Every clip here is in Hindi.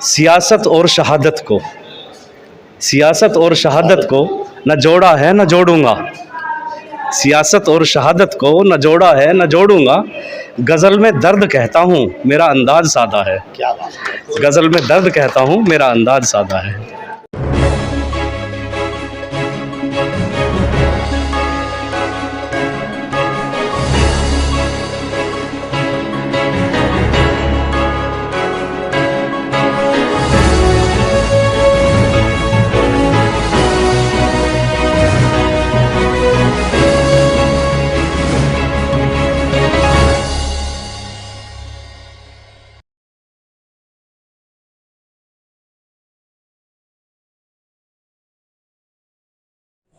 सियासत और शहादत को न जोड़ा है न जोड़ूंगा। सियासत और शहादत को न जोड़ा है न जोड़ूंगा। गज़ल में दर्द कहता हूँ मेरा अंदाज सादा है। क्या बात है। गज़ल में दर्द कहता हूँ मेरा अंदाज सादा है।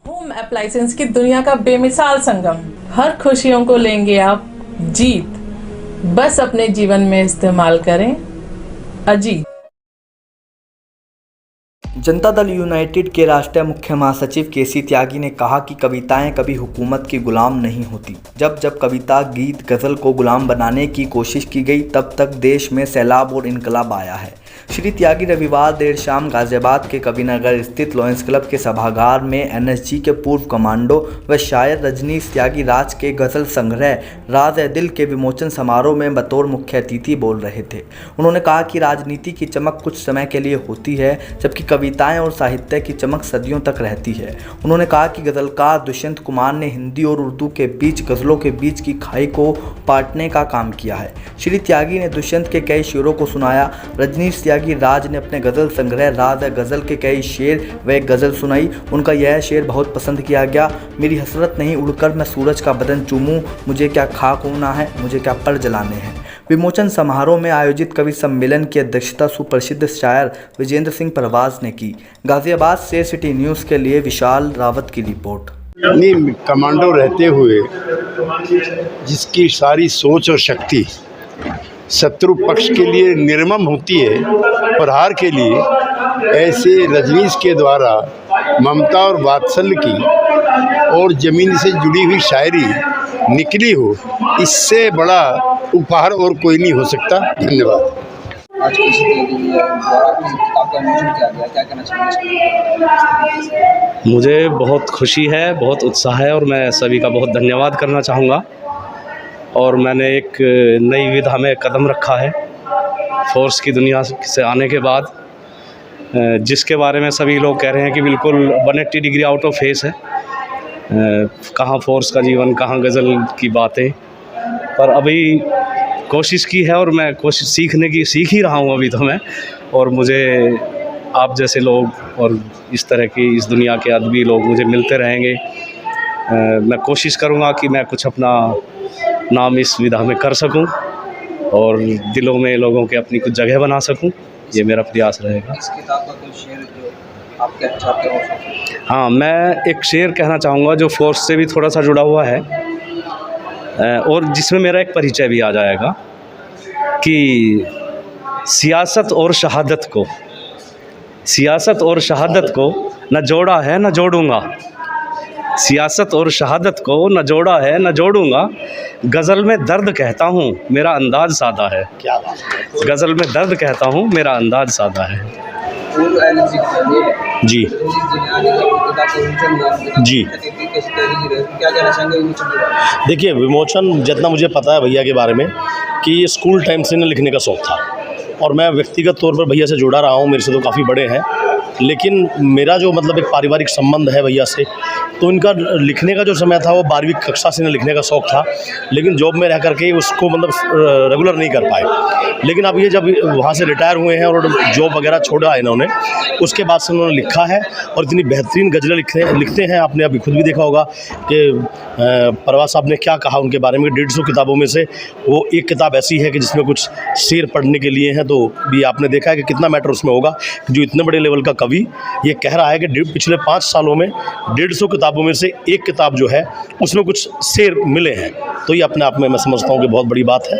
होम अप्लायंसेस की दुनिया का बेमिसाल संगम। हर खुशियों को लेंगे आप जीत, बस अपने जीवन में इस्तेमाल करें अजीत। जनता दल यूनाइटेड के राष्ट्रीय मुख्य महासचिव केसी त्यागी ने कहा कि कविताएं कभी हुकूमत की गुलाम नहीं होती। जब जब कविता, गीत, गज़ल को गुलाम बनाने की कोशिश की गई, तब तक देश में सैलाब और इनकलाब आया है। श्री त्यागी रविवार देर शाम गाजियाबाद के कविनगर स्थित लॉयंस क्लब के सभागार में एनएसजी के पूर्व कमांडो व शायर रजनीश त्यागी राज के गज़ल संग्रह राज-ए-दिल के विमोचन समारोह में बतौर मुख्य अतिथि बोल रहे थे। उन्होंने कहा कि राजनीति की चमक कुछ समय के लिए होती है, जबकि कविताएं और साहित्य की चमक सदियों तक रहती है। उन्होंने कहा कि गज़लकार दुष्यंत कुमार ने हिंदी और उर्दू के बीच गज़लों के बीच की खाई को पाटने का काम किया है। श्री त्यागी ने दुष्यंत के कई शेरों को सुनाया। रजनीश त्यागी राज ने अपने गज़ल संग्रह राज-ए-गज़ल के कई शेर व एक गज़ल सुनाई। उनका यह शेर बहुत पसंद किया गया। मेरी हसरत नहीं उड़कर मैं सूरज का बदन चूमूं, मुझे क्या खाक होना है, मुझे क्या पर जलाने हैं। विमोचन समारोह में आयोजित कवि सम्मेलन की अध्यक्षता सुप्रसिद्ध शायर विजेंद्र सिंह परवाज ने की। गाजियाबाद से सिटी न्यूज़ के लिए विशाल रावत की रिपोर्ट। नहीं, कमांडो रहते हुए जिसकी सारी सोच और शक्ति शत्रु पक्ष के लिए निर्मम होती है, प्रहार के लिए, ऐसे रजनीश के द्वारा ममता और वात्सल्य की और ज़मीन से जुड़ी हुई शायरी निकली हो, इससे बड़ा उपहार और कोई नहीं हो सकता। धन्यवाद। आज किताब का विमोचन किया गया, क्या कहना चाहेंगे? मुझे बहुत खुशी है, बहुत उत्साह है और मैं सभी का बहुत धन्यवाद करना चाहूँगा। और मैंने एक नई विधा में कदम रखा है फोर्स की दुनिया से आने के बाद, जिसके बारे में सभी लोग कह रहे हैं कि बिल्कुल 180 डिग्री आउट ऑफ फेस है। कहाँ फोर्स का जीवन, कहाँ गज़ल की बातें। पर अभी कोशिश की है और मैं कोशिश सीख ही रहा हूँ अभी तो मैं। और मुझे आप जैसे लोग और इस तरह की इस दुनिया के अदबी लोग मुझे मिलते रहेंगे। मैं कोशिश करूँगा कि मैं कुछ अपना नाम इस विधा में कर सकूं और दिलों में लोगों के अपनी कुछ जगह बना सकूं। ये मेरा प्रयास रहेगा। इस किताब का कोई शेर जो आप कहना चाहते हो? हाँ, मैं एक शेर कहना चाहूँगा जो फोर्स से भी थोड़ा सा जुड़ा हुआ है और जिसमें मेरा एक परिचय भी आ जाएगा कि सियासत और शहादत को न जोड़ा है न जोड़ूंगा। सियासत और शहादत को न जोड़ा है न जोड़ूंगा। गज़ल में दर्द कहता हूँ मेरा अंदाज सादा है। क्या बात है। गज़ल में दर्द कहता हूँ मेरा अंदाज सादा है। जी जी। क्या कहना चाहेंगे विमोचन के बारे में? देखिए, विमोचन जितना मुझे पता है भैया के बारे में कि ये स्कूल टाइम से इन्हें लिखने का शौक़ था और मैं व्यक्तिगत तौर पर भैया से जुड़ा रहा हूँ। मेरे से तो काफ़ी बड़े हैं, लेकिन मेरा जो मतलब एक पारिवारिक संबंध है भैया से, तो इनका लिखने का जो समय था वो 12वीं कक्षा से इन्हें लिखने का शौक़ था, लेकिन जॉब में रह करके उसको मतलब रेगुलर नहीं कर पाए। लेकिन अब ये जब वहाँ से रिटायर हुए हैं और जॉब वगैरह छोड़ा है इन्होंने, उसके बाद से उन्होंने लिखा है और इतनी बेहतरीन गज़लें लिखते हैं। आपने अभी खुद भी देखा होगा कि परवाज साहब ने क्या कहा उनके बारे में। 150 किताबों में से वो एक किताब ऐसी है कि जिसमें कुछ शेर पढ़ने के लिए हैं, तो भी आपने देखा है कि कितना मैटर उसमें होगा। जो इतने बड़े लेवल का कवि ये कह रहा है कि पिछले 5 सालों में 150 किताबों में से एक किताब जो है उसमें कुछ शेर मिले हैं, तो ये अपने आप में मैं समझता हूँ कि बहुत बड़ी बात है।